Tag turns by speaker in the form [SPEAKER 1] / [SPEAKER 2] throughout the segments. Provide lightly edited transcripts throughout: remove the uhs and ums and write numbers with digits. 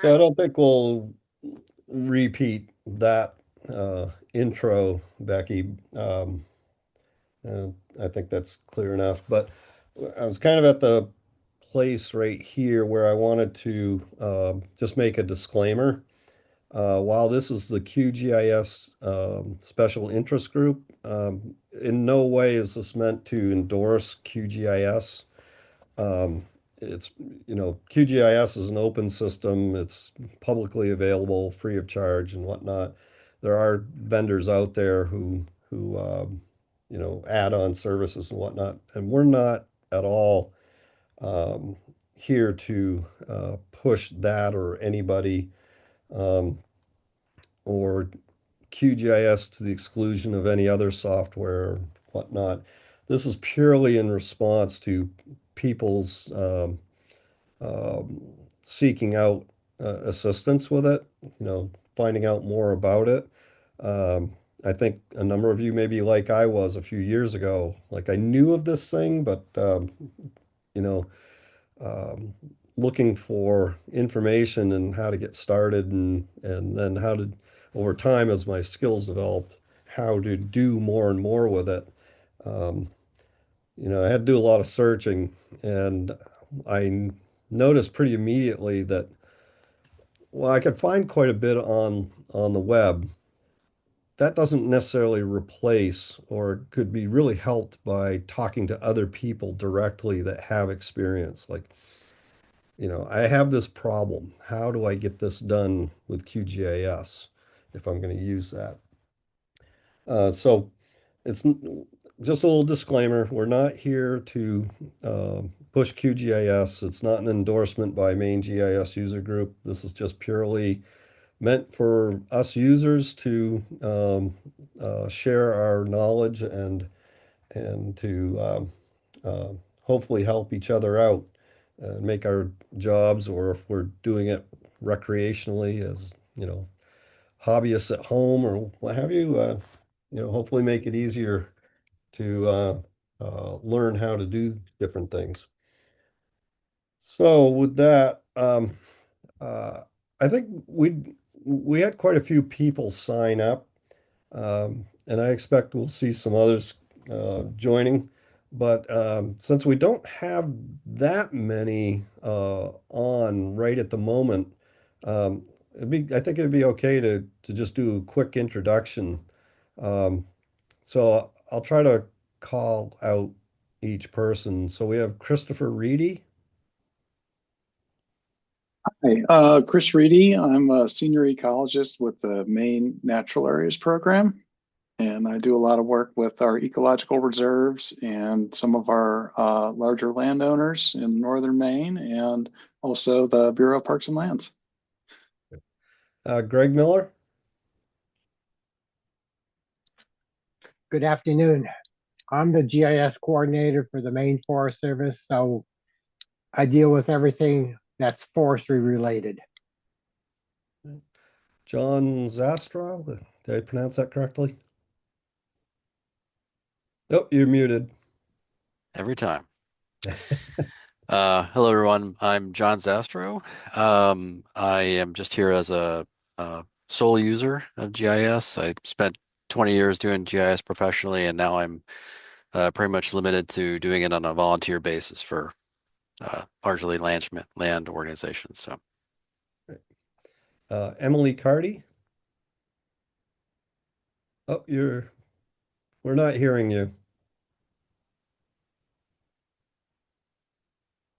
[SPEAKER 1] So I don't think we'll repeat that intro, Becky. Uh, I think that's clear enough. But I was kind of at the place right here where I wanted to just make a disclaimer. While this is the QGIS Special Interest Group, in no way is this meant to endorse QGIS. Um, it's, QGIS is an open system. It's publicly available, free of charge and whatnot. There are vendors out there who add-on services and whatnot, and we're not at all um, here to push that or anybody um, or QGIS to the exclusion of any other software, whatnot. This is purely in response to people's um, seeking out assistance with it, finding out more about it. I think a number of you may be like I was a few years ago. Like I knew of this thing, but you know, um, looking for information and how to get started and then how to, over time, as my skills developed, how to do more and more with it. Um, I had to do a lot of searching, and I noticed pretty immediately that, well, I could find quite a bit on the web. That doesn't necessarily replace or could be really helped by talking to other people directly that have experience. Like, I have this problem. How do I get this done with QGIS if I'm going to use that? So it's just a little disclaimer. We're not here to push QGIS. It's not an endorsement by Main GIS User Group. This is just purely meant for us users to share our knowledge and to hopefully help each other out and make our jobs, or if we're doing it recreationally as, hobbyists at home or what have you, hopefully make it easier to learn how to do different things. So with that, uh, I think we had quite a few people sign up, and I expect we'll see some others joining. But since we don't have that many on right at the moment, I think it'd be okay to just do a quick introduction. Um, so I'll try to call out each person. So we have Christopher Reedy.
[SPEAKER 2] Hi, Chris Reedy. I'm a senior ecologist with the Maine Natural Areas Program, and I do a lot of work with our ecological reserves and some of our larger landowners in northern Maine, and also the Bureau of Parks and Lands.
[SPEAKER 1] Greg Miller.
[SPEAKER 3] Good afternoon. I'm the GIS coordinator for the Maine Forest Service, so I deal with everything that's forestry related.
[SPEAKER 1] John Zastrow. Did I pronounce that correctly? Oh, you're muted.
[SPEAKER 4] Every time. Hello, everyone. I'm John Zastro. I am just here as a sole user of GIS. I spent 20 years doing GIS professionally, and now I'm pretty much limited to doing it on a volunteer basis for largely land organizations. So,
[SPEAKER 1] Emily Cardy. Oh, we're not hearing you.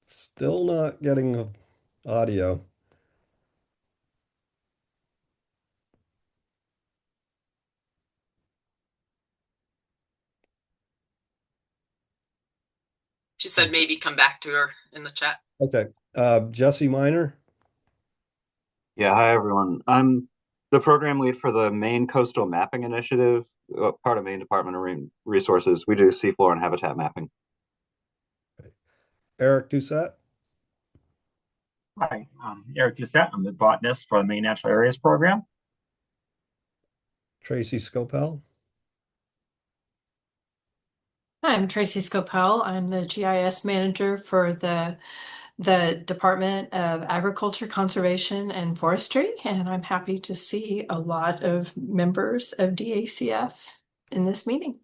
[SPEAKER 1] Still not getting audio.
[SPEAKER 5] She said maybe come back to her in the chat.
[SPEAKER 1] Okay. Jesse Miner.
[SPEAKER 6] Yeah, hi everyone. I'm the program lead for the Maine Coastal Mapping Initiative, part of Maine Department of Marine Resources. We do seafloor and habitat mapping.
[SPEAKER 1] Eric Doucette.
[SPEAKER 7] Hi, I'm Eric Doucette. I'm the botanist for the Maine Natural Areas Program.
[SPEAKER 1] Tracy Scopel.
[SPEAKER 8] Hi, I'm Tracy Scopel. I'm the GIS manager for the the Department of Agriculture, Conservation, and Forestry, and I'm happy to see a lot of members of DACF in this meeting.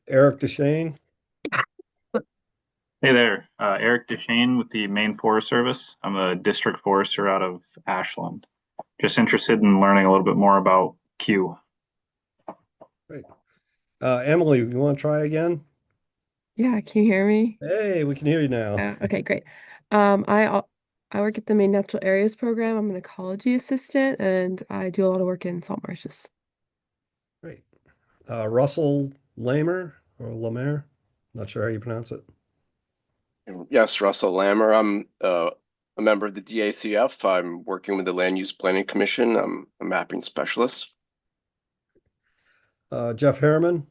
[SPEAKER 1] Eric DeShane.
[SPEAKER 9] Hey there, Eric DeShane with the Maine Forest Service. I'm a district forester out of Ashland. Just interested in learning a little bit more about Q.
[SPEAKER 1] Great. Emily, you want to try again?
[SPEAKER 10] Yeah, can you hear me?
[SPEAKER 1] Hey, we can hear you now.
[SPEAKER 10] Okay, great. I work at the Maine Natural Areas Program. I'm an ecology assistant, and I do a lot of work in salt marshes.
[SPEAKER 1] Great. Russell Lamer or Lamer? Not sure how you pronounce it.
[SPEAKER 11] Yes, Russell Lammer. I'm a member of the DACF. I'm working with the Land Use Planning Commission. I'm a mapping specialist.
[SPEAKER 1] Jeff Harriman.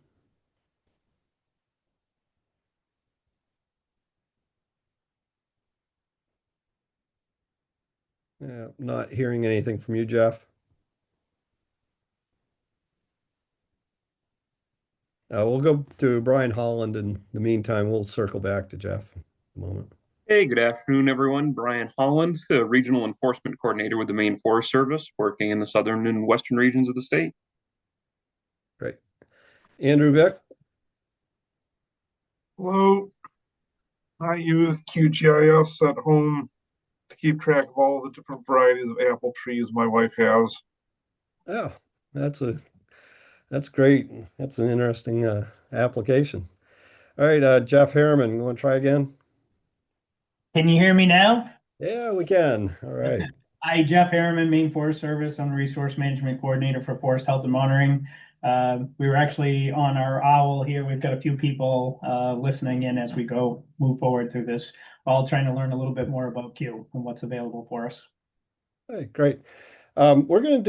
[SPEAKER 1] Yeah, not hearing anything from you, Jeff. We'll go to Brian Holland. In the meantime, we'll circle back to Jeff in a moment.
[SPEAKER 12] Hey, good afternoon, everyone. Brian Holland, the Regional Enforcement Coordinator with the Maine Forest Service, working in the southern and western regions of the state.
[SPEAKER 1] Great. Andrew Vick.
[SPEAKER 13] Hello. I use QGIS at home to keep track of all the different varieties of apple trees my wife has.
[SPEAKER 1] Oh, that's great. That's an interesting application. All right, Jeff Harriman, you want to try again?
[SPEAKER 14] Can you hear me now?
[SPEAKER 1] Yeah, we can. All right.
[SPEAKER 14] Hi, Jeff Harriman, Maine Forest Service. I'm the Resource Management Coordinator for Forest Health and Monitoring. We were actually on our OWL here. We've got a few people listening in as we move forward through this, all trying to learn a little bit more about Q and what's available for us.
[SPEAKER 1] Hey, great. We're going to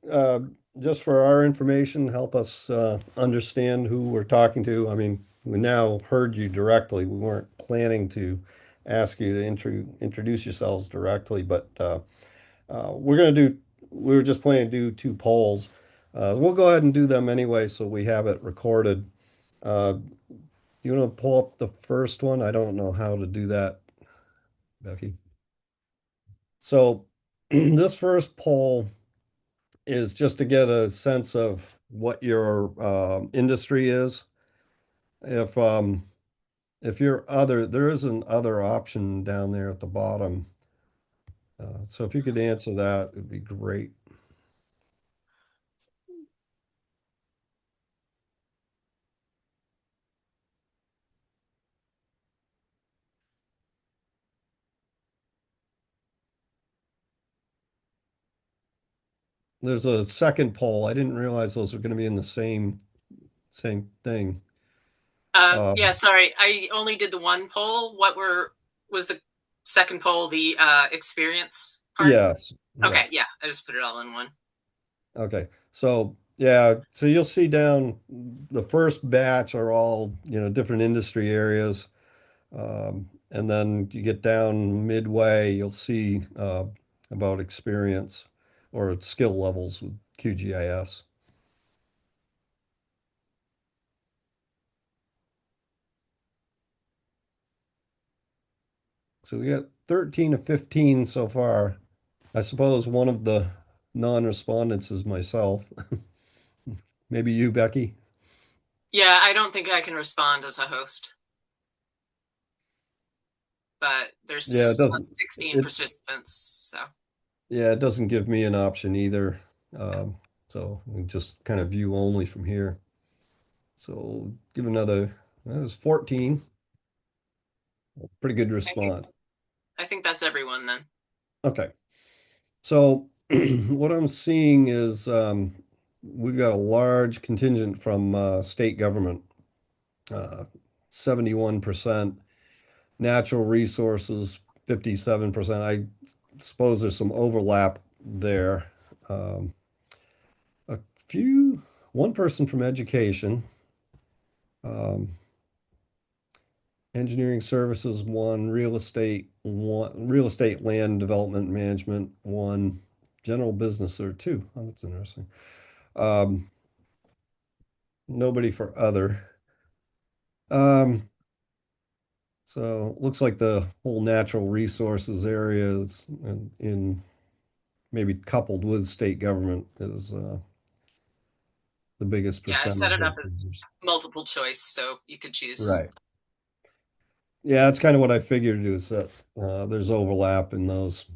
[SPEAKER 1] do, just for our information, help us understand who we're talking to. I mean, we now heard you directly. We weren't planning to ask you to introduce yourselves directly, but we were just planning to do two polls. We'll go ahead and do them anyway, so we have it recorded. You want to pull up the first one? I don't know how to do that, Becky. So this first poll is just to get a sense of what your industry is. If you're other, there is an other option down there at the bottom. So if you could answer that, it'd be great. There's a second poll. I didn't realize those were going to be in the same thing.
[SPEAKER 5] Yeah, sorry, I only did the one poll. Was the second poll the experience part?
[SPEAKER 1] Yes.
[SPEAKER 5] Okay, yeah, I just put it all in one.
[SPEAKER 1] Okay. So yeah, so you'll see down the first batch are all, different industry areas. And then you get down midway, you'll see about experience or skill levels with QGIS. So we got 13 of 15 so far. I suppose one of the non-respondents is myself. Maybe you, Becky.
[SPEAKER 5] Yeah, I don't think I can respond as a host. But there's 16 participants, so.
[SPEAKER 1] Yeah, it doesn't give me an option either. So we just kind of view only from here. So give another, that was 14. Pretty good response.
[SPEAKER 5] I think that's everyone then.
[SPEAKER 1] Okay. So what I'm seeing is we've got a large contingent from state government, 71%, natural resources, 57%. I suppose there's some overlap there. One person from education, engineering services, one, real estate, land development management, one, general business, or two. Oh, that's interesting. Nobody for other. So it looks like the whole natural resources area is in maybe coupled with state government is the biggest
[SPEAKER 5] Yeah, I set
[SPEAKER 1] percentage
[SPEAKER 5] it
[SPEAKER 1] of
[SPEAKER 5] up as
[SPEAKER 1] users.
[SPEAKER 5] multiple choice, so you could choose.
[SPEAKER 1] Right. Yeah, that's kind of what I figured is that there's overlap in those.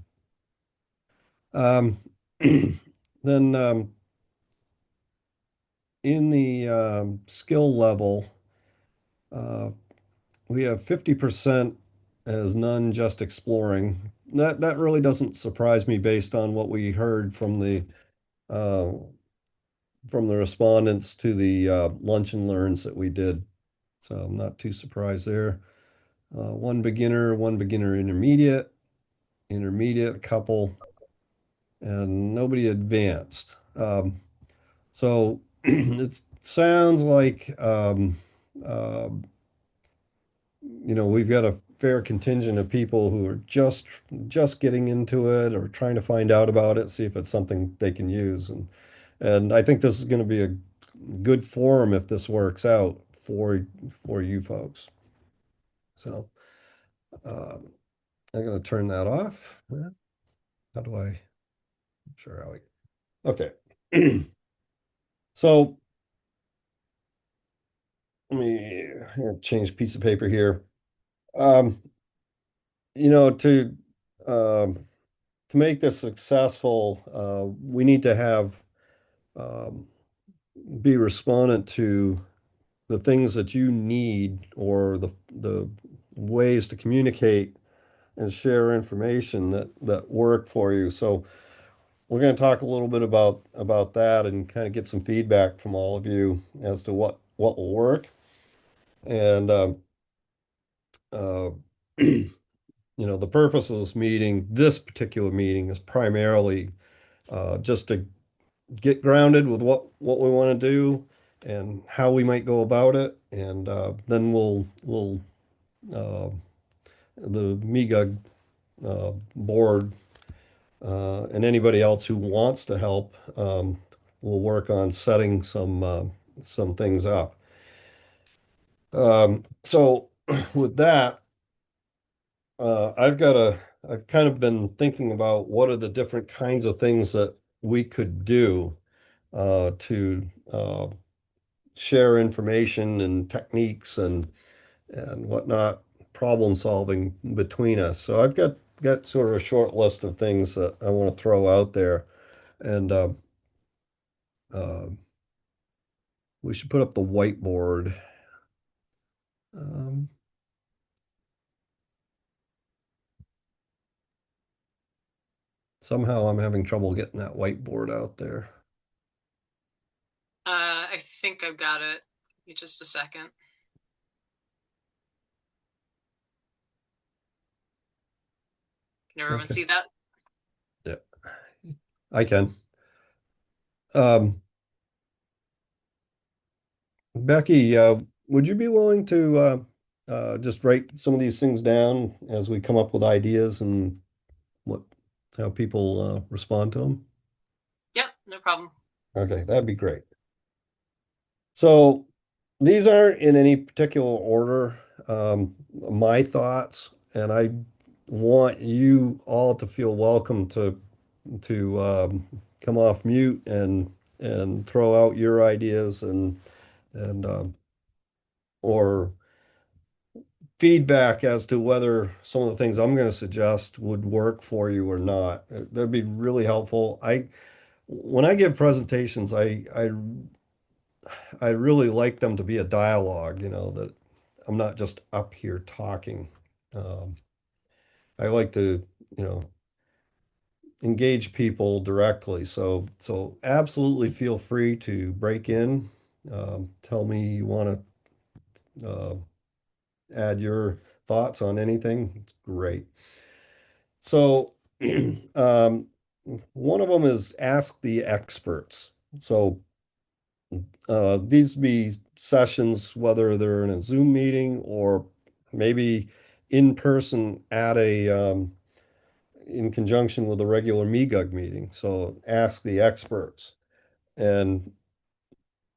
[SPEAKER 1] Um, then in the skill level, uh, we have 50% as none, just exploring. That really doesn't surprise me based on what we heard uh, from the respondents to the lunch and learns that we did. So I'm not too surprised there. One beginner intermediate, intermediate, a couple, and nobody advanced. So it sounds like uh, we've got a fair contingent of people who are just getting into it or trying to find out about it, see if it's something they can use. And I think this is going to be a good forum if this works out for you folks. So um, I'm going to turn that off. How do I? Sure how we. Okay. So let me change piece of paper here. Um, you know, um, to make this successful, we need to have um, be respondent to the things that you need or the ways to communicate and share information that work for you. So we're going to talk a little bit about that and kind of get some feedback from all of you as to what will work. And uh, the purpose of this particular meeting is primarily just to get grounded with what we want to do and how we might go about it, and then we'll uh, the MEGUG board and anybody else who wants to help will work on setting some things up. So with that, I've kind of been thinking about what are the different kinds of things that we could do to share information and techniques and whatnot, problem solving between us. So I've got sort of a short list of things that I want to throw out there, and uh, we should put up the whiteboard. Um, Somehow I'm having trouble getting that whiteboard out there.
[SPEAKER 5] I think I've got it. Give me just a second. Can everyone
[SPEAKER 1] Okay.
[SPEAKER 5] see that?
[SPEAKER 1] Yeah, I can. Um, Becky, would you be willing to just write some of these things down as we come up with ideas and what how people respond to them?
[SPEAKER 5] Yep, no problem.
[SPEAKER 1] Okay, that'd be great. So these aren't in any particular order, my thoughts, and I want you all to feel welcome to come off mute and throw out your ideas and or feedback as to whether some of the things I'm going to suggest would work for you or not. That'd be really helpful. When I give presentations, I really like them to be a dialogue, that I'm not just up here talking. Um, I like to, you know, engage people directly. So absolutely feel free to break in. Tell me you want to add your thoughts on anything. It's great. So um, one of them is ask the experts. So these be sessions, whether they're in a Zoom meeting or maybe in person at in conjunction with a regular MEGUG meeting. So ask the experts. And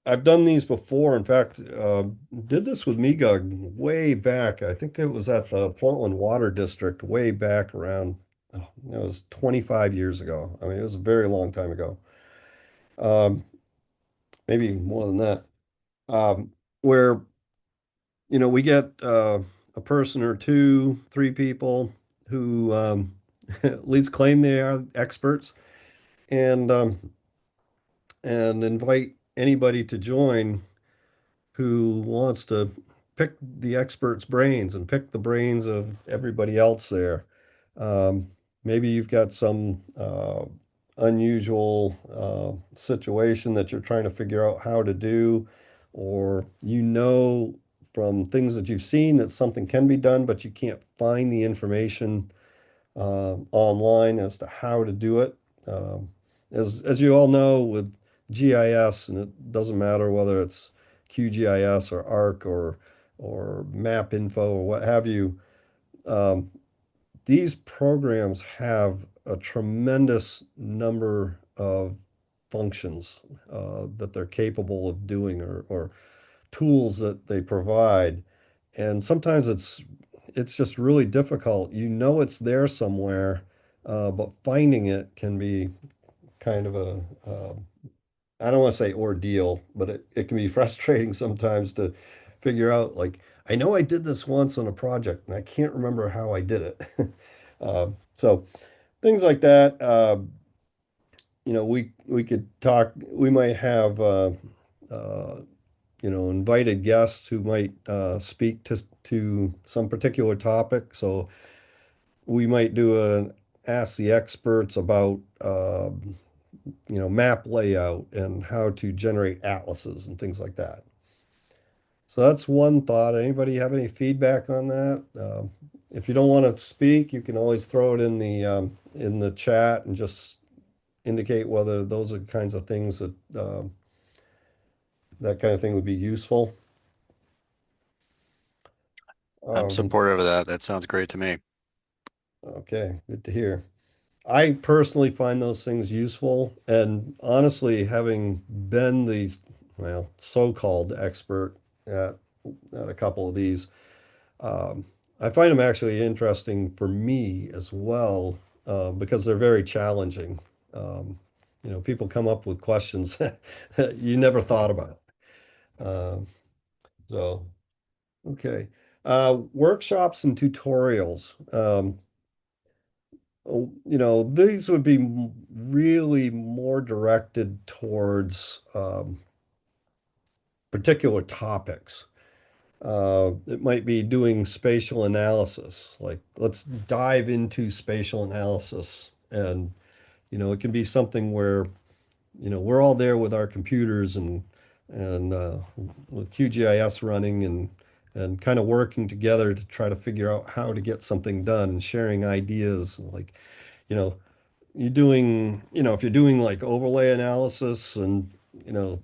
[SPEAKER 1] I've done these before. In fact, did this with MEGUG way back. I think it was at the Portland Water District way back around, oh, it was 25 years ago. I mean, it was a very long time ago. Um, Maybe more than that. Where, we get a person or two, three people who at least claim they are experts and invite anybody to join who wants to pick the expert's brains and pick the brains of everybody else there. Um, Maybe you've got some unusual situation that you're trying to figure out how to do, or from things that you've seen that something can be done, but you can't find the information online as to how to do it. Um, as you all know, with GIS, and it doesn't matter whether it's QGIS or ARC or Map Info or what have you, um, these programs have a tremendous number of functions that they're capable of doing or tools that they provide. And sometimes it's just really difficult. You know it's there somewhere, but finding it can be kind of I don't want to say ordeal, but it can be frustrating sometimes to figure out, like, I know I did this once on a project and I can't remember how I did it. So things like that. We could talk, we might have uh, invited guests who might speak to some particular topic. So we might do an ask the experts about map layout and how to generate atlases and things like that. So that's one thought. Anybody have any feedback on that? If you don't want to speak, you can always throw it in the chat and just indicate whether those are the kinds of things that kind of thing would be useful.
[SPEAKER 4] I'm
[SPEAKER 1] Um,
[SPEAKER 4] supportive of that. That sounds great to me.
[SPEAKER 1] okay, good to hear. I personally find those things useful, and honestly, having been the, well, so-called expert at at a couple of these, um, I find them actually interesting for me as well, because they're very challenging. People come up with questions that you never thought about. Um, so, okay. Workshops and tutorials. These would be really more directed towards particular topics. It might be doing spatial analysis, like let's dive into spatial analysis. And, it can be something where, we're all there with our computers and with QGIS running and kind of working together to try to figure out how to get something done and sharing ideas. Like, you know, if you're doing like overlay analysis and, you know,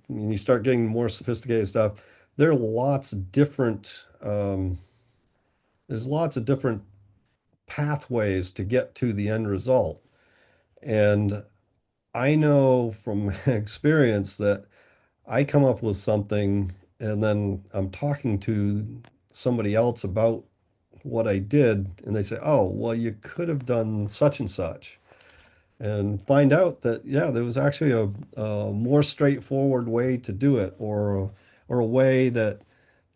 [SPEAKER 1] when you start getting more sophisticated stuff, there are lots of different, there's lots of different pathways to get to the end result. And I know from experience that I come up with something and then I'm talking to somebody else about what I did, and they say, "Oh, well, you could have done such and such." And find out that, yeah, there was actually a more straightforward way to do it, or a way that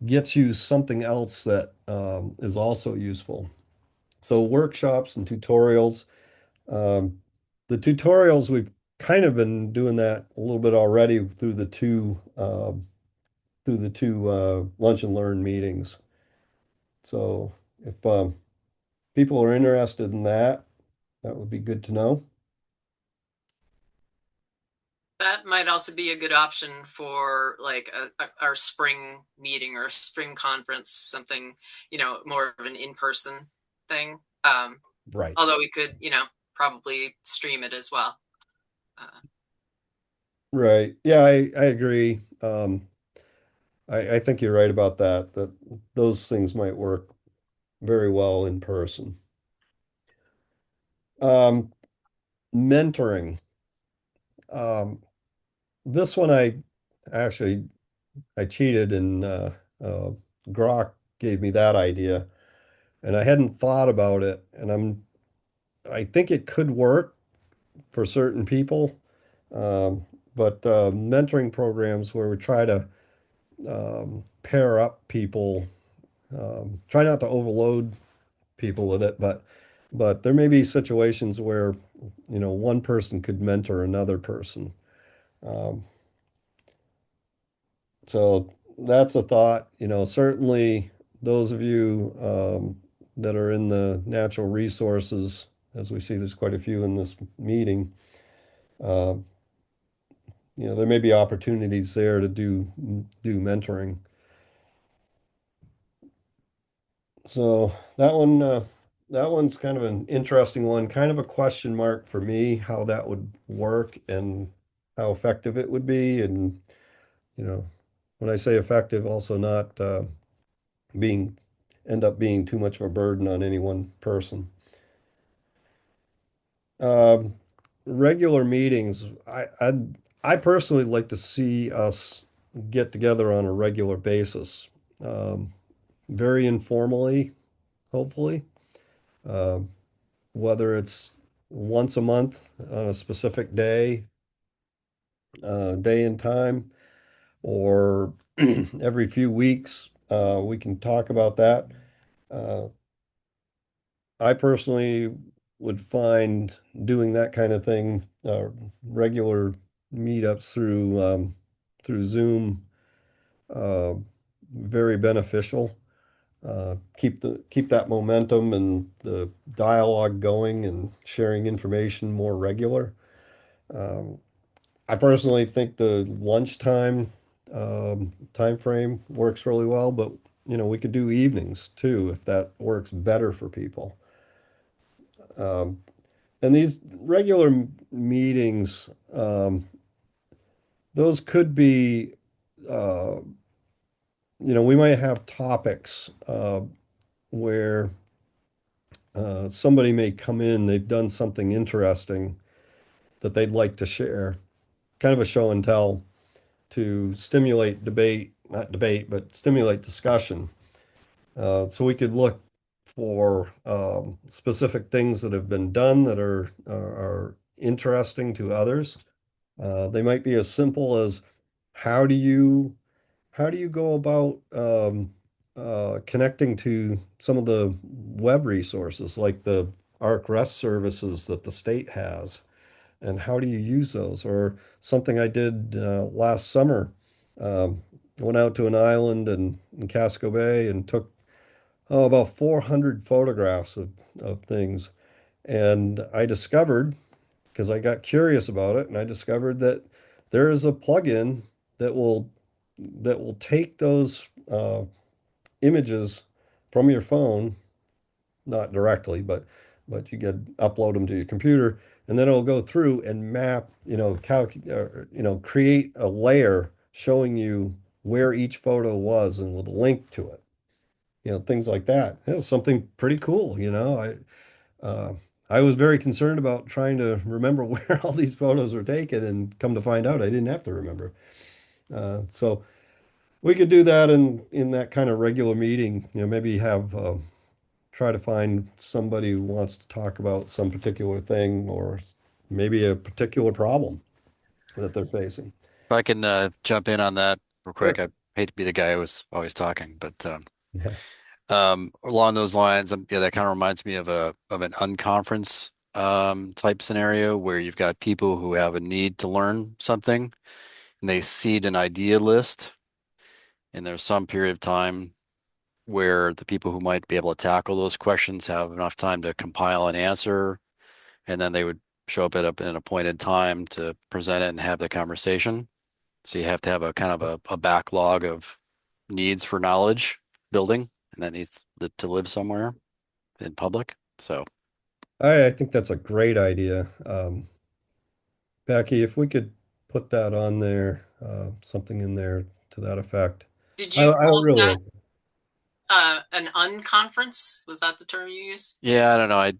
[SPEAKER 1] gets you something else that is also useful. So workshops and tutorials. Um, the tutorials, we've kind of been doing that a little bit already through the two lunch and learn meetings. So if people are interested in that, that would be good to know.
[SPEAKER 5] That might also be a good option for like our spring meeting or spring conference, something, more of an in-person thing.
[SPEAKER 1] Right.
[SPEAKER 5] Although we could, probably stream it as well.
[SPEAKER 1] Right. Yeah, I agree. I think you're right about that those things might work very well in person. Um, Mentoring. Um, this one actually, I cheated and Grok gave me that idea, and I hadn't thought about it, and I think it could work for certain people, um, but mentoring programs where we try to pair up people, try not to overload people with it, but there may be situations where, one person could mentor another person. Um, so that's a thought, certainly those of you that are in the natural resources, as we see, there's quite a few in this meeting. Uh, there may be opportunities there to do mentoring. So that one's kind of an interesting one, kind of a question mark for me, how that would work and how effective it would be. And, when I say effective, also not being end up being too much of a burden on any one person. Um, Regular meetings, I personally like to see us get together on a regular basis, um, very informally, hopefully. Um, whether it's once a month on a specific day and time, or every few weeks, we can talk about that. Uh, I personally would find doing that kind of thing, regular meetups through Zoom, uh, very beneficial. Keep that momentum and the dialogue going and sharing information more regular. Um, I personally think the lunchtime time frame works really well, but we could do evenings too if that works better for people. Um, and these regular meetings, those could be, uh, we might have topics where somebody may come in, they've done something interesting that they'd like to share, kind of a show and tell to stimulate debate, not debate, but stimulate discussion. So we could look for specific things that have been done that are interesting to others. They might be as simple as how do you how do you go about connecting to some of the web resources like the ARC REST services that the state has? And how do you use those? Or something I did last summer. Um, I went out to an island in Casco Bay and took about 400 photographs of things. And I discovered, because I got curious about it, and I discovered that there is a plugin that will take those images from your phone, not directly, but you can upload them to your computer, and then it'll go through and map, create a layer showing you where each photo was and with a link to it, things like that. It's something pretty cool, uh, I was very concerned about trying to remember where all these photos were taken, and come to find out I didn't have to remember. So we could do that in that kind of regular meeting, maybe have try to find somebody who wants to talk about some particular thing or maybe a particular problem that they're facing.
[SPEAKER 4] If I can jump in on that real quick,
[SPEAKER 1] Sure.
[SPEAKER 4] I hate to be the guy who was always talking, but
[SPEAKER 1] Yeah.
[SPEAKER 4] along those lines, yeah, that kind of reminds me of an unconference type scenario where you've got people who have a need to learn something and they seed an idea list, and there's some period of time where the people who might be able to tackle those questions have enough time to compile an answer, and then they would show up at an appointed time to present it and have the conversation. So you have to have a kind of a backlog of needs for knowledge building, and that needs to live somewhere in public. So
[SPEAKER 1] I think that's a great idea. Becky, if we could put that on there, something in there to that effect.
[SPEAKER 5] Did
[SPEAKER 1] I
[SPEAKER 5] you call
[SPEAKER 1] really
[SPEAKER 5] that
[SPEAKER 1] like it.
[SPEAKER 5] an unconference? Was that the term you used?
[SPEAKER 4] yeah, I don't know. I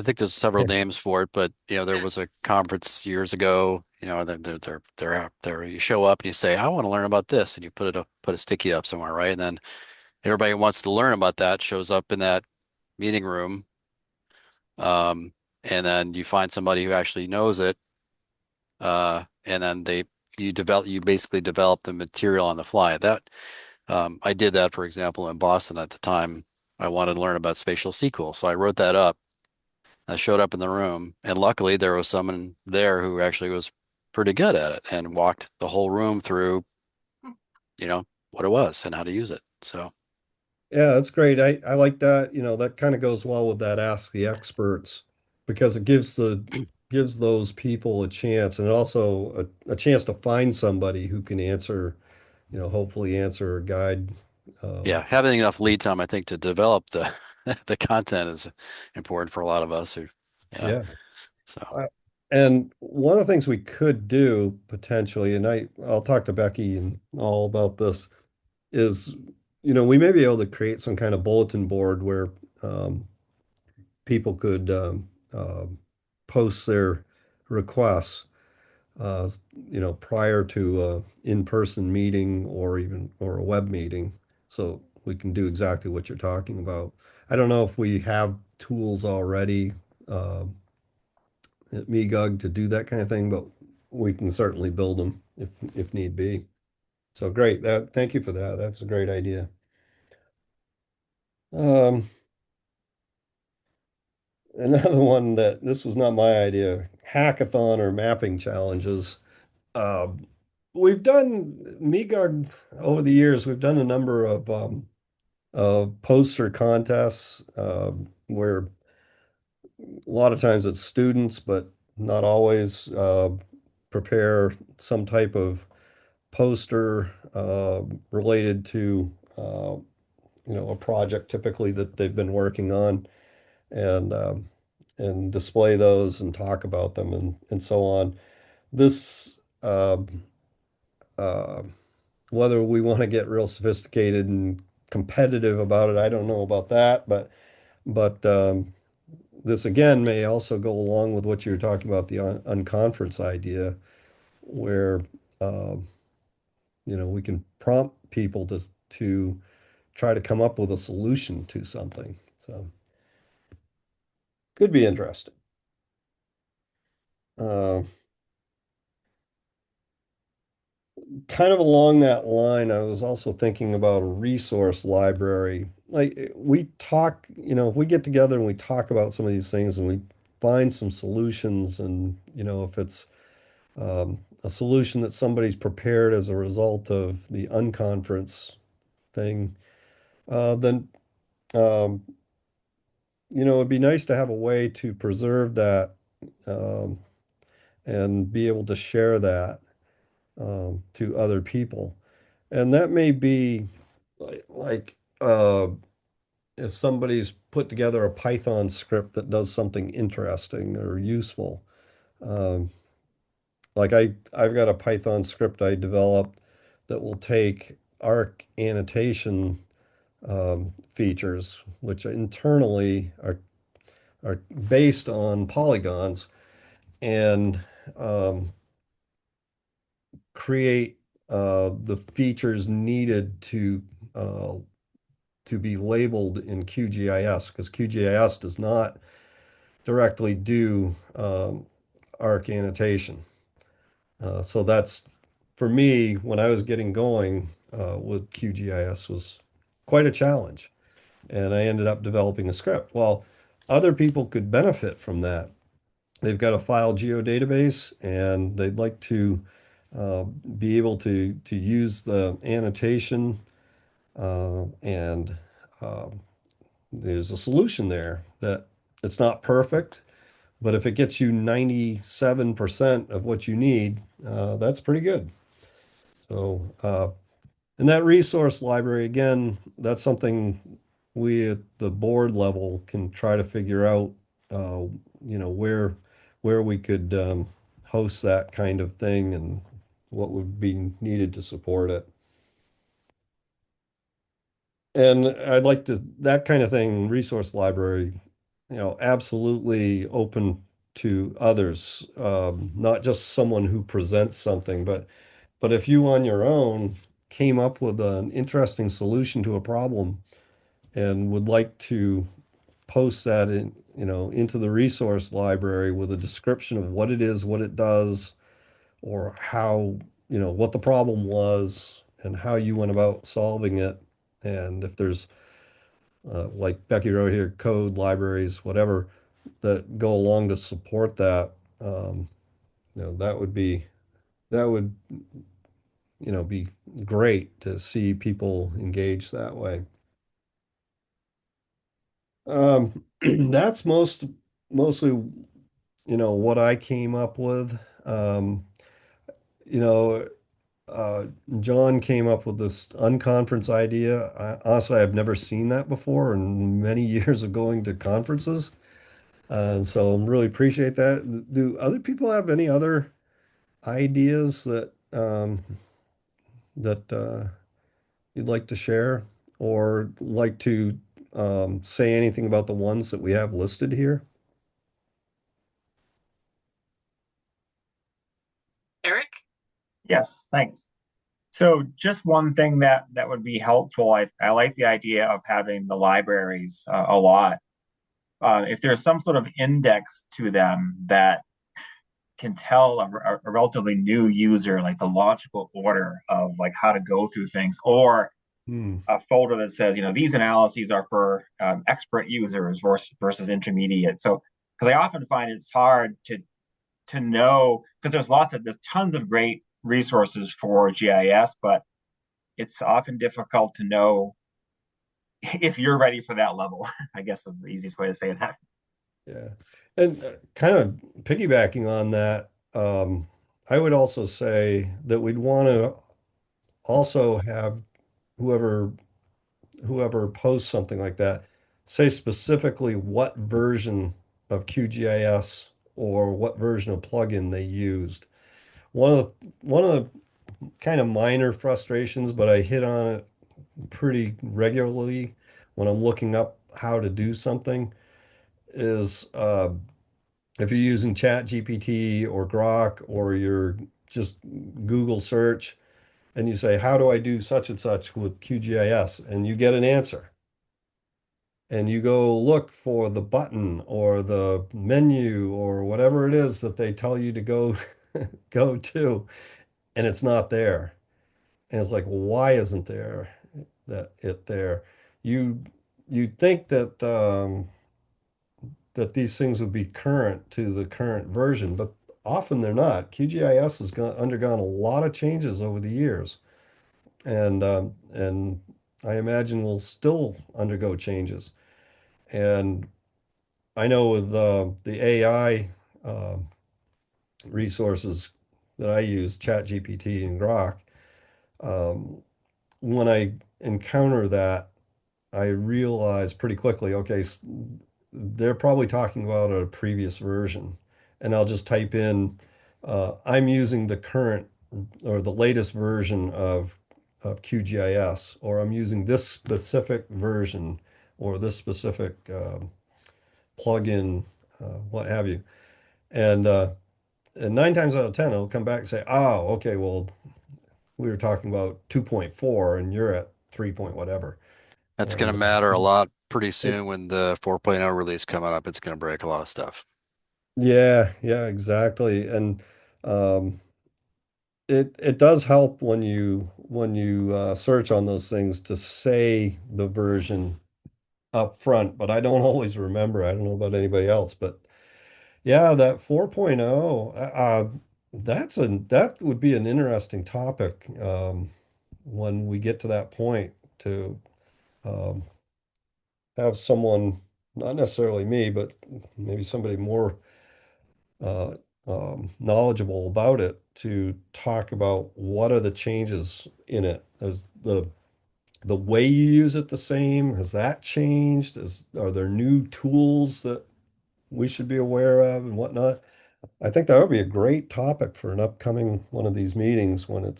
[SPEAKER 4] think there's several names for it, but there
[SPEAKER 5] Yeah.
[SPEAKER 4] was a conference years ago You know, they're you show up and you say, I want to learn about this, and you put a sticky up somewhere, right? And then everybody who wants to learn about that shows up in that meeting room. And then you find somebody who actually knows it, and then you basically develop the material on the fly. I did that, for example, in Boston at the time. I wanted to learn about spatial SQL, so I wrote that up. I showed up in the room, and luckily there was someone there who actually was pretty good at it and walked the whole room through, what it was and how to use it. So
[SPEAKER 1] Yeah, that's great. I like that. That kind of goes well with that ask the experts because it gives those people a chance and also a chance to find somebody who can answer, hopefully answer or guide.
[SPEAKER 4] yeah, having enough lead time, I think, to develop the the content is important for a lot of us who, yeah.
[SPEAKER 1] Yeah.
[SPEAKER 4] So
[SPEAKER 1] And one of the things we could do potentially, and I'll talk to Becky and all about this, is, we may be able to create some kind of bulletin board where um, people could post their requests, uh, prior to a in-person meeting or a web meeting, so we can do exactly what you're talking about. I don't know if we have tools already at MEGUG to do that kind of thing, but we can certainly build them if need be. So great. Thank you for that. That's a great idea. Um, Another one that this was not my idea, hackathon or mapping challenges. Um, we've done MEGUG over the years. We've done a number of poster contests where a lot of times it's students, but not always, prepare some type of poster related to a project typically that they've been working on, and display those and talk about them and so on. This uh, Whether we want to get real sophisticated and competitive about it, I don't know about that, but this again may also go along with what you were talking about, the unconference idea, where um, we can prompt people to try to come up with a solution to something. So could be interesting. Uh, Kind of along that line, I was also thinking about a resource library. Like we talk, if we get together and we talk about some of these things and we find some solutions, and if it's a solution that somebody's prepared as a result of the unconference thing, then um, it'd be nice to have a way to preserve that, um, and be able to share that to other people. And that may be like if somebody's put together a Python script that does something interesting or useful. Um, like I've got a Python script I developed that will take arc annotation features, which internally are based on polygons, and um, create the features needed uh, to be labeled in QGIS, because QGIS does not directly do arc annotation. So that's, for me, when I was getting going with QGIS, was quite a challenge. And I ended up developing a script. Well, other people could benefit from that. They've got a file geodatabase and they'd like to be able to use the annotation, and there's a solution there that it's not perfect, but if it gets you 97% of what you need, that's pretty good. So, and that resource library, again, that's something we at the board level can try to figure out, where we could host that kind of thing and what would be needed to support it. And I'd like to, that kind of thing, resource library, absolutely open to others, not just someone who presents something, but if you on your own came up with an interesting solution to a problem and would like to post that in, into the resource library with a description of what it is, what it does, or how, what the problem was and how you went about solving it. And if there's, like Becky wrote here, code, libraries, whatever, that go along to support that, that would be, that would, be great to see people engage that way. That's mostly, what I came up with. You know, John came up with this unconference idea. Honestly, I've never seen that before in many years of going to conferences. And so I really appreciate that. Do other people have any other ideas that you'd like to share or like to say anything about the ones that we have listed here?
[SPEAKER 5] Eric?
[SPEAKER 7] Yes, thanks. So just one thing that would be helpful, I like the idea of having the libraries a lot. If there's some sort of index to them that can tell a relatively new user like the logical order of like how to go through things, or a folder that says, these analyses are for expert users versus intermediate. So, because I often find it's hard to know, because there's tons of great resources for GIS, but it's often difficult to know if you're ready for that level. I guess is the easiest way to say that.
[SPEAKER 1] Yeah. And kind of piggybacking on that, I would also say that we'd want to also have whoever whoever posts something like that say specifically what version of QGIS or what version of plugin they used. One of the kind of minor frustrations, but I hit on it pretty regularly when I'm looking up how to do something is if you're using Chat GPT or Grok or you're just Google search and you say, how do I do such and such with QGIS? And you get an answer. And you go look for the button or the menu or whatever it is that they tell you to go go to, and it's not there. And it's like, why isn't there? You you'd think that these things would be current to the current version, but often they're not. QGIS has undergone a lot of changes over the years, and I imagine will still undergo changes. And I know with the AI uh, resources that I use, ChatGPT and Grok, um, when I encounter that, I realize pretty quickly, okay, they're probably talking about a previous version. And I'll just type in, I'm using the current or the latest version of QGIS, or I'm using this specific version or this specific plugin, what have you. And and nine times out of 10, it'll come back and say, oh, okay, well, we were talking about 2.4 and you're at 3 point whatever.
[SPEAKER 4] That's going
[SPEAKER 1] And
[SPEAKER 4] to matter a lot pretty
[SPEAKER 1] it,
[SPEAKER 4] soon when the 4.0 release coming up. It's going to break a lot of stuff.
[SPEAKER 1] yeah, exactly. And um, it does help when you search on those things to say the version up front, but I don't always remember. I don't know about anybody else, but yeah, that 4.0, that would be an interesting topic when we get to that point to um, have someone, not necessarily me, but maybe somebody more uh, knowledgeable about it to talk about what are the changes in it. Is the way you use it the same? Has that changed? Are there new tools that we should be aware of and whatnot? I think that would be a great topic for an upcoming one of these meetings when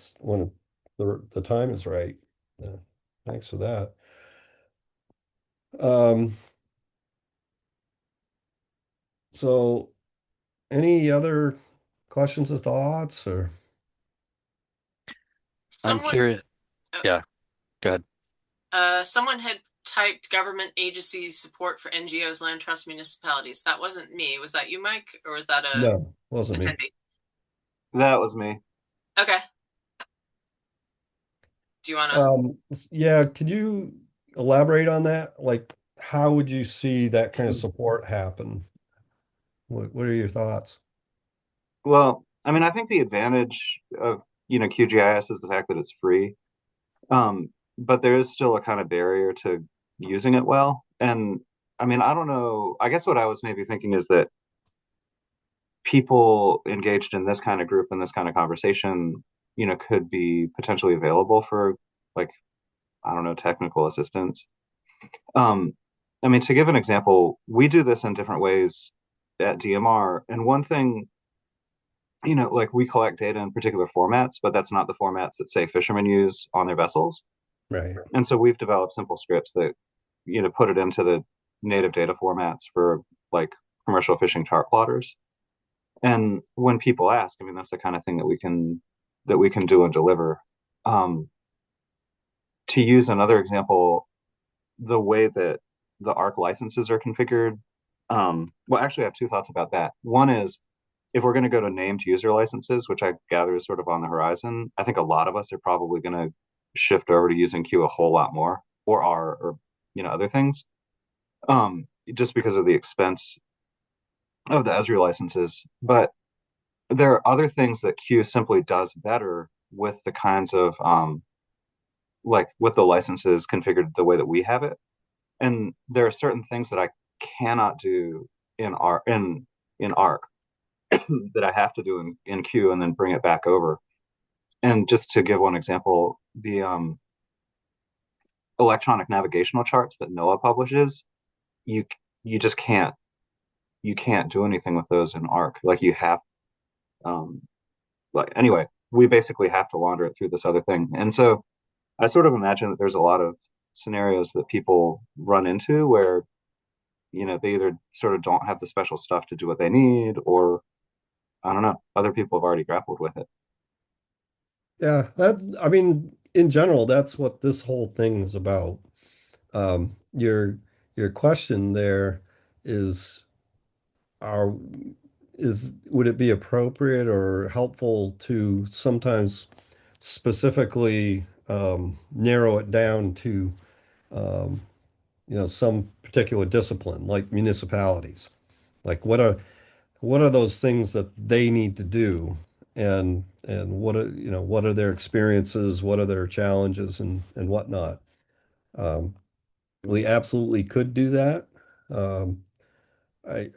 [SPEAKER 1] the time is right. Yeah, thanks for that. Um, so any other questions or thoughts or?
[SPEAKER 4] I'm
[SPEAKER 5] Someone,
[SPEAKER 4] curious.
[SPEAKER 5] uh,
[SPEAKER 4] Yeah, go ahead.
[SPEAKER 5] someone had typed government agencies support for NGOs, land trust, municipalities. That wasn't me. Was that you, Mike, or was that a
[SPEAKER 1] No, wasn't me.
[SPEAKER 5] attendee?
[SPEAKER 6] That was me.
[SPEAKER 5] Okay. Do you want to?
[SPEAKER 1] Yeah, could you elaborate on that? Like, how would you see that kind of support happen? What are your thoughts?
[SPEAKER 6] Well, I mean, I think the advantage of, QGIS is the fact that it's free. But there is still a kind of barrier to using it well. And I mean, I don't know. I guess what I was maybe thinking is that people engaged in this kind of group and this kind of conversation, could be potentially available for, like, I don't know, technical assistance. Um, I mean, to give an example, we do this in different ways at DMR. And one thing, like, we collect data in particular formats, but that's not the formats that, say, fishermen use on their vessels.
[SPEAKER 1] Right.
[SPEAKER 6] And so we've developed simple scripts that, put it into the native data formats for, like, commercial fishing chart plotters. And when people ask, I mean, that's the kind of thing that we can do and deliver. Um, to use another example, the way that the ARC licenses are configured. Well, actually, I have two thoughts about that. One is, if we're going to go to named user licenses, which I gather is sort of on the horizon, I think a lot of us are probably going to shift over to using Q a whole lot more, or R, or other things, just because of the expense of the Esri licenses. But there are other things that Q simply does better with the kinds of like, with the licenses configured the way that we have it. And there are certain things that I cannot do in ARC that I have to do in Q and then bring it back over. And just to give one example, the electronic navigational charts that NOAA publishes, you you just can't do anything with those in ARC. Like, you have um like, anyway, we basically have to launder it through this other thing. And so I sort of imagine that there's a lot of scenarios that people run into where, they either sort of don't have the special stuff to do what they need, or I don't know, other people have already grappled with it.
[SPEAKER 1] Yeah, I mean, in general, that's what this whole thing is about. Your question there is, are would it be appropriate or helpful to sometimes specifically narrow it down to um, some particular discipline, like municipalities? Like, what are those things that they need to do, and what are their experiences, what are their challenges, and whatnot. Um, we absolutely could do that. Um,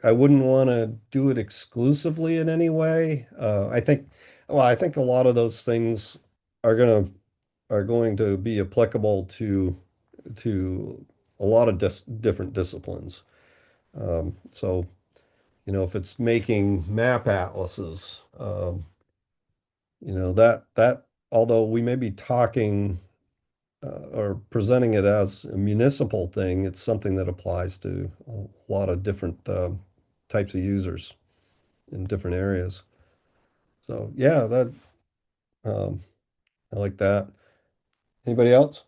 [SPEAKER 1] I wouldn't want to do it exclusively in any way. I think a lot of those things are going to be applicable to a lot of different disciplines. So, if it's making map atlases, that although we may be talking or presenting it as a municipal thing, it's something that applies to a lot of different types of users in different areas. So yeah, that um, I like that. Anybody else?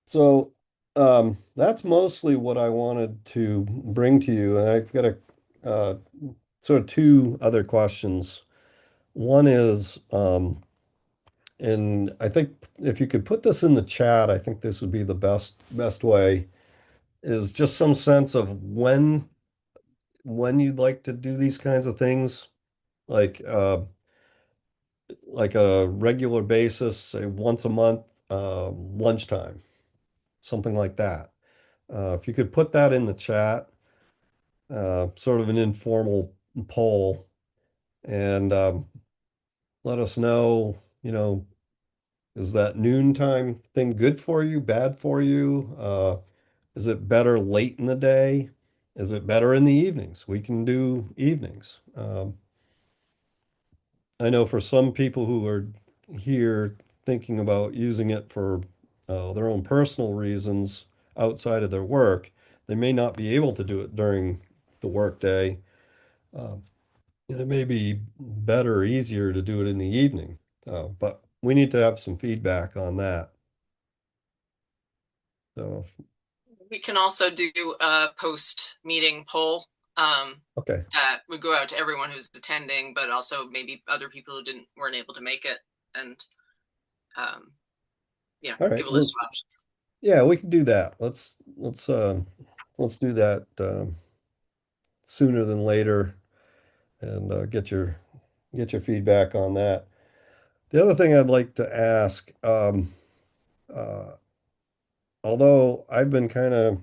[SPEAKER 1] So that's mostly what I wanted to bring to you. And I've got sort of two other questions. One is, and I think if you could put this in the chat, I think this would be the best way, is just some sense of when you'd like to do these kinds of things, like a regular basis, say once a month, lunchtime, something like that. If you could put that in the chat, sort of an informal poll, and let us know, is that noontime thing good for you, bad for you? Is it better late in the day? Is it better in the evenings? We can do evenings. I know for some people who are here thinking about using it for their own personal reasons outside of their work, they may not be able to do it during the workday. Uh, and it may be better or easier to do it in the evening. But we need to have some feedback on that. So,
[SPEAKER 5] We can also do a post-meeting poll
[SPEAKER 1] okay.
[SPEAKER 5] that would go out to everyone who's attending, but also maybe other people who weren't able to make it, and
[SPEAKER 1] All right.
[SPEAKER 5] give a list of options.
[SPEAKER 1] Yeah, we can do that. Let's do that sooner than later, and get your feedback on that. The other thing I'd like to ask, uh, although I've been kind of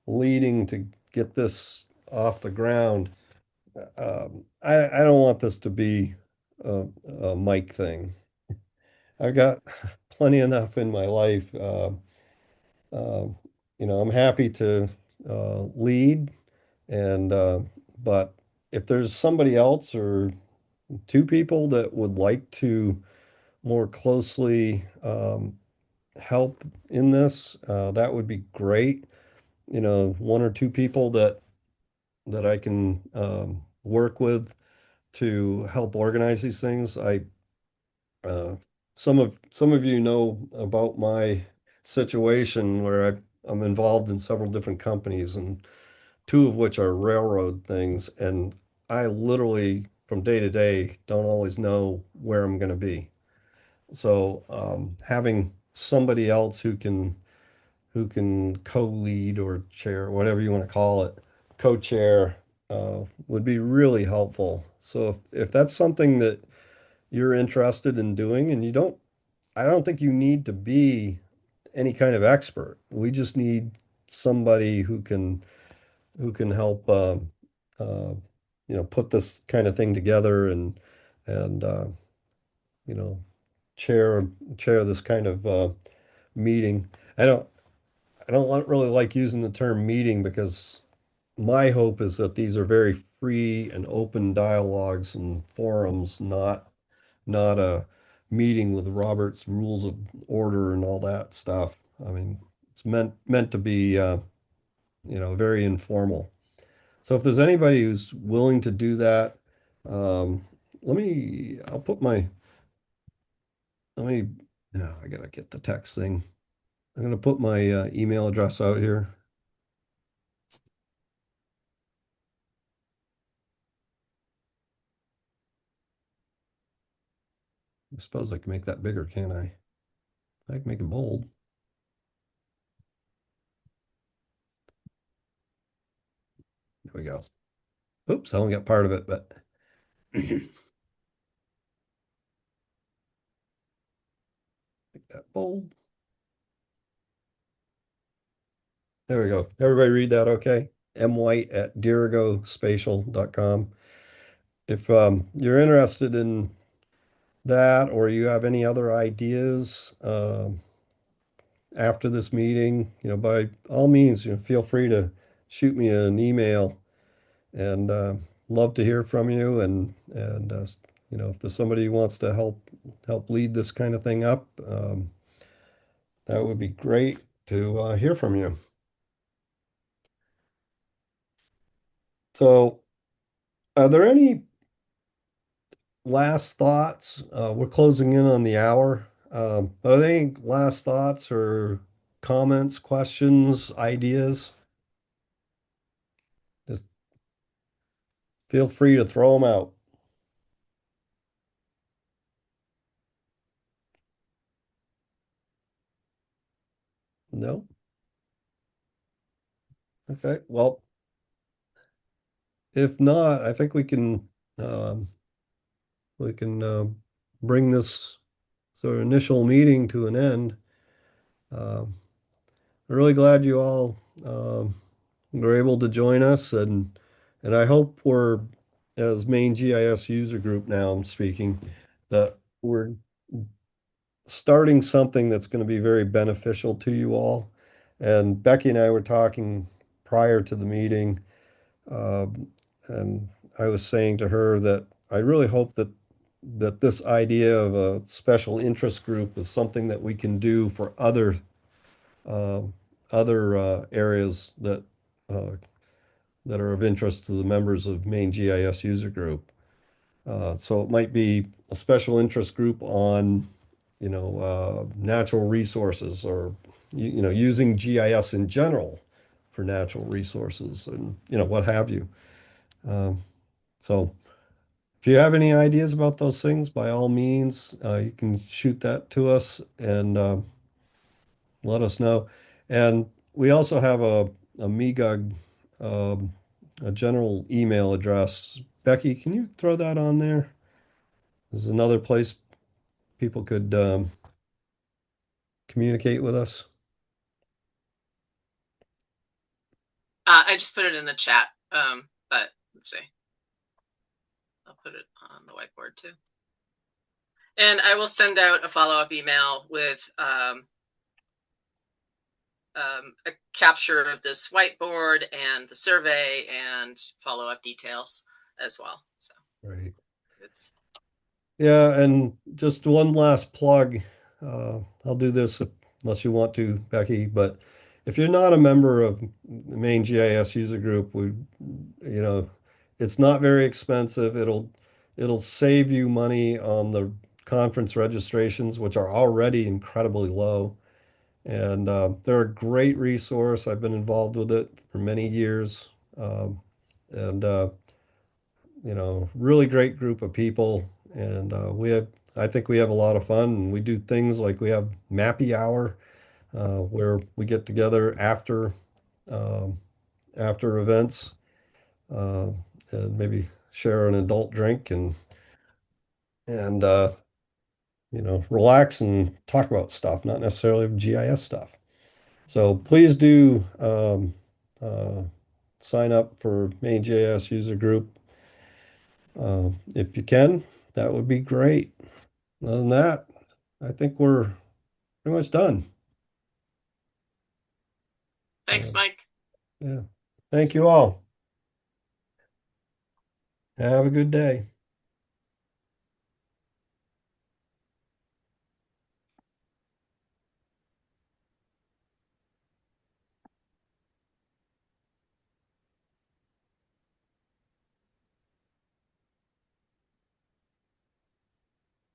[SPEAKER 1] leading to get this off the ground, I don't want this to be a Mike thing. I've got plenty enough in my life. Uh, I'm happy to lead, and but if there's somebody else or two people that would like to more closely help in this, that would be great. One or two people that I can work with to help organize these things. Uh, some of you know about my situation where I'm involved in several different companies, and two of which are railroad things, and I literally from day to day don't always know where I'm going to be. So having somebody else who can co-lead or chair, whatever you want to call it, co-chair, would be really helpful. So if that's something that you're interested in doing, and I don't think you need to be any kind of expert. We just need somebody who can help uh, put this kind of thing together, and you know chair chair this kind of meeting. I don't really like using the term meeting, because my hope is that these are very free and open dialogues and forums, not a meeting with Robert's Rules of Order and all that stuff. I mean, it's meant to be very informal. So if there's anybody who's willing to do that, um, I'll put let me, no, I gotta get the text thing. I'm gonna put my email address out here. I suppose I can make that bigger, can't I? I can make it bold. There we go. Oops, I only got part of it, but make that bold. There we go. Everybody read that okay? mwhite@dirigospatial.com. If you're interested in that, or you have any other ideas after this meeting, by all means, feel free to shoot me an email, and love to hear from you. And if there's somebody who wants to help lead this kind of thing up, that would be great to hear from you. So, are there any last thoughts? We're closing in on the hour. Are there any last thoughts or comments, questions, ideas? Just feel free to throw them out. No? Okay. Well, if not, I think um, we can bring this sort of initial meeting to an end. Um, I'm really glad you all were able to join us, and I hope we're, as main GIS user group now, I'm speaking, that we're starting something that's going to be very beneficial to you all. And Becky and I were talking prior to the meeting, and I was saying to her that I really hope that that this idea of a special interest group is something that we can do for um, other areas uh, that are of interest to the members of Maine GIS user group. So it might be a special interest group on, natural resources or, using GIS in general for natural resources and, what have you. Um, so if you have any ideas about those things, by all means, you can shoot that to us and let us know. And we also have a MEGUG, um, a general email address. Becky, can you throw that on there? This is another place people could communicate with us.
[SPEAKER 5] I just put it in the chat, but let's see. I'll put it on the whiteboard too. And I will send out a follow-up email with a capture of this whiteboard and the survey and follow-up details as well. So,
[SPEAKER 1] Right.
[SPEAKER 5] oops.
[SPEAKER 1] Yeah, and just one last plug. I'll do this unless you want to, Becky, but if you're not a member of the main GIS user group, it's not very expensive. It'll save you money on the conference registrations, which are already incredibly low. And they're a great resource. I've been involved with it for many years. And really great group of people. And I think we have a lot of fun. And we do things like we have Mappy Hour, where we get together um, after events, uh, and maybe share an adult drink and relax and talk about stuff, not necessarily GIS stuff. So please do uh, sign up for main GIS user group. If you can, that would be great. Other than that, I think we're pretty much done.
[SPEAKER 5] Thanks, Mike.
[SPEAKER 1] Yeah. Thank you all. Have a good day.